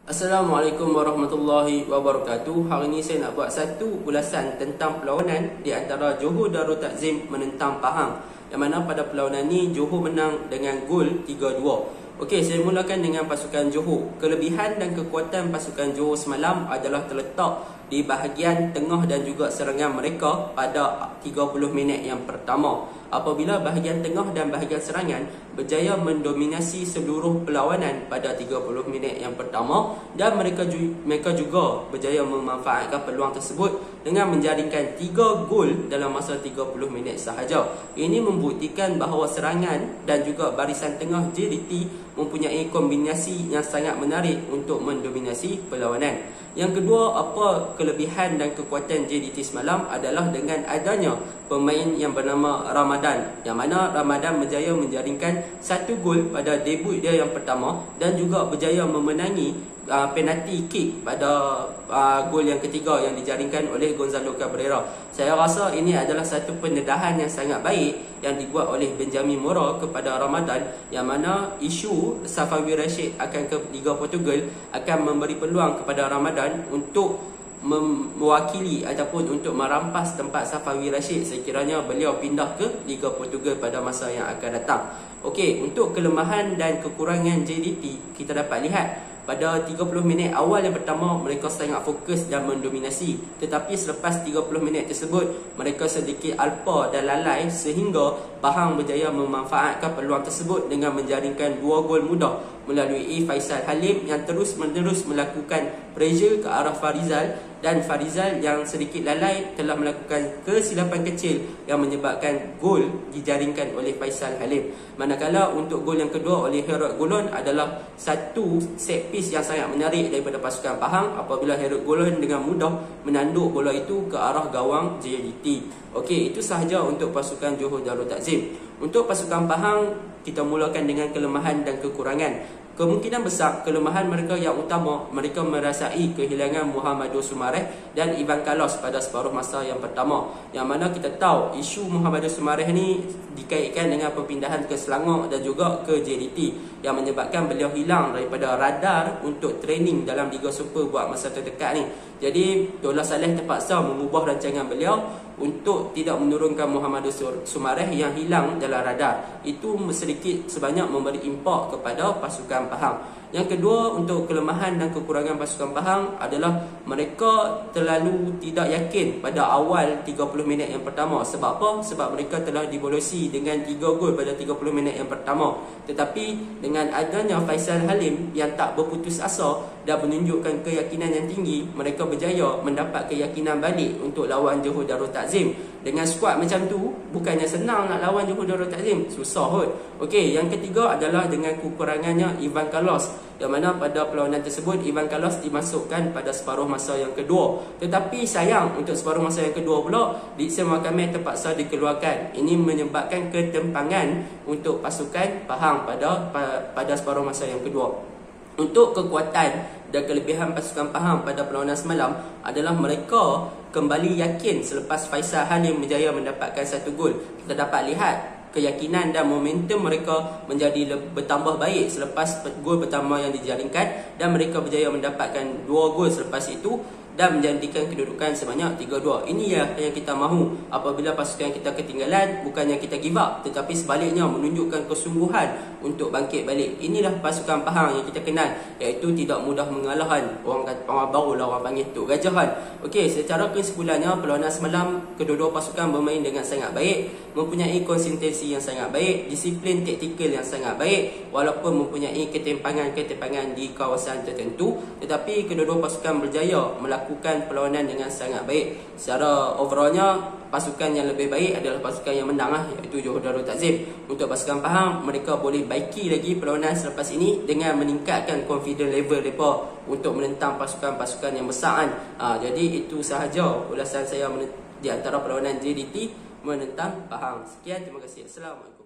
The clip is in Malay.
Assalamualaikum warahmatullahi wabarakatuh. Hari ini saya nak buat satu ulasan tentang perlawanan di antara Johor Darul Takzim menentang Pahang, yang mana pada perlawanan ni Johor menang dengan gol 3-2. Okey, saya mulakan dengan pasukan Johor. Kelebihan dan kekuatan pasukan Johor semalam adalah terletak di bahagian tengah dan juga serangan mereka pada 30 minit yang pertama. Apabila bahagian tengah dan bahagian serangan berjaya mendominasi seluruh perlawanan pada 30 minit yang pertama, dan mereka juga berjaya memanfaatkan peluang tersebut dengan menjaringkan 3 gol dalam masa 30 minit sahaja. Ini membuktikan bahawa serangan dan juga barisan tengah JDT mempunyai kombinasi yang sangat menarik untuk mendominasi perlawanan. Yang kedua, apa kelebihan dan kekuatan JDT semalam adalah dengan adanya pemain yang bernama Ramadan, yang mana Ramadan berjaya menjaringkan 1 gol pada debut dia yang pertama dan juga berjaya memenangi penalti kick pada gol yang ketiga yang dijaringkan oleh Gonzalo Cabrera. Saya rasa ini adalah satu pendedahan yang sangat baik yang dibuat oleh Benjamin Mora kepada Ramadan, yang mana isu Safawi Rashid akan ke Liga Portugal akan memberi peluang kepada Ramadan untuk mewakili ataupun untuk merampas tempat Safawi Rashid sekiranya beliau pindah ke Liga Portugal pada masa yang akan datang. Okey, untuk kelemahan dan kekurangan JDT kita dapat lihat pada 30 minit awal yang pertama mereka sangat fokus dan mendominasi, tetapi selepas 30 minit tersebut mereka sedikit alpa dan lalai sehingga Pahang berjaya memanfaatkan peluang tersebut dengan menjaringkan 2 gol mudah melalui Faisal Halim yang terus-menerus melakukan pressure ke arah Farizal, dan Farizal yang sedikit lalai telah melakukan kesilapan kecil yang menyebabkan gol dijaringkan oleh Faisal Halim. Manakala untuk gol yang kedua oleh Herod Golon adalah satu set piece yang sangat menarik daripada pasukan Pahang apabila Herod Golon dengan mudah menanduk bola itu ke arah gawang JDT. Okey, itu sahaja untuk pasukan Johor Darul Takzim. Untuk pasukan Pahang, kita mulakan dengan kelemahan dan kekurangan. Kemungkinan besar kelemahan mereka yang utama, mereka merasai kehilangan Muhammadur Sumareh dan Ivan Carlos pada separuh masa yang pertama. Yang mana kita tahu isu Muhammadur Sumareh ni dikaitkan dengan perpindahan ke Selangor dan juga ke JDT, yang menyebabkan beliau hilang daripada radar untuk training dalam Liga Super buat masa terdekat ni. Jadi Dollah Saleh terpaksa mengubah rancangan beliau untuk tidak menurunkan Muhammadur Sumareh yang hilang dalam radar. Itu sedikit sebanyak memberi impak kepada pasukan Pahang. Yang kedua, untuk kelemahan dan kekurangan pasukan Pahang adalah mereka terlalu tidak yakin pada awal 30 minit yang pertama. Sebab apa? Sebab mereka telah dibolosi dengan 3 gol pada 30 minit yang pertama. Tetapi dengan adanya Faisal Halim yang tak berputus asa dan menunjukkan keyakinan yang tinggi, mereka berjaya mendapat keyakinan balik untuk lawan Johor Darul Takzim. Dengan skuad macam tu, bukannya senang nak lawan Johor Darul Takzim, susah kot. Okey, yang ketiga adalah dengan kekurangannya Ivan Carlos, yang mana pada perlawanan tersebut Ivan Carlos dimasukkan pada separuh masa yang kedua. Tetapi sayang, untuk separuh masa yang kedua pula Dixon Wakame terpaksa dikeluarkan. Ini menyebabkan ketempangan untuk pasukan Pahang pada separuh masa yang kedua. Untuk kekuatan dan kelebihan pasukan Pahang pada perlawanan semalam adalah mereka kembali yakin selepas Faisal Halim berjaya mendapatkan 1 gol. Kita dapat lihat keyakinan dan momentum mereka menjadi bertambah baik selepas gol pertama yang dijaringkan, dan mereka berjaya mendapatkan 2 gol selepas itu dan menjadikan kedudukan sebanyak 3-2. Ini yang kita mahu apabila pasukan kita ketinggalan, bukannya kita give up, tetapi sebaliknya menunjukkan kesungguhan untuk bangkit balik. Inilah pasukan Pahang yang kita kenal, iaitu tidak mudah mengalahan. Orang baru lah orang panggil tu gajahan. Okey, secara kesimpulannya perlawanan semalam kedua-dua pasukan bermain dengan sangat baik, mempunyai konsistensi yang sangat baik, disiplin taktikal yang sangat baik, walaupun mempunyai ketimpangan di kawasan tertentu, tetapi kedua-dua pasukan berjaya melakukan perlawanan dengan sangat baik. Secara overallnya, pasukan yang lebih baik adalah pasukan yang menang iaitu Johor Darul Takzim. Untuk pasukan Pahang, mereka boleh baiki lagi perlawanan selepas ini dengan meningkatkan confidence level mereka untuk menentang pasukan-pasukan yang besar jadi itu sahaja ulasan saya di antara perlawanan JDT menentang Pahang. Sekian, terima kasih. Assalamualaikum.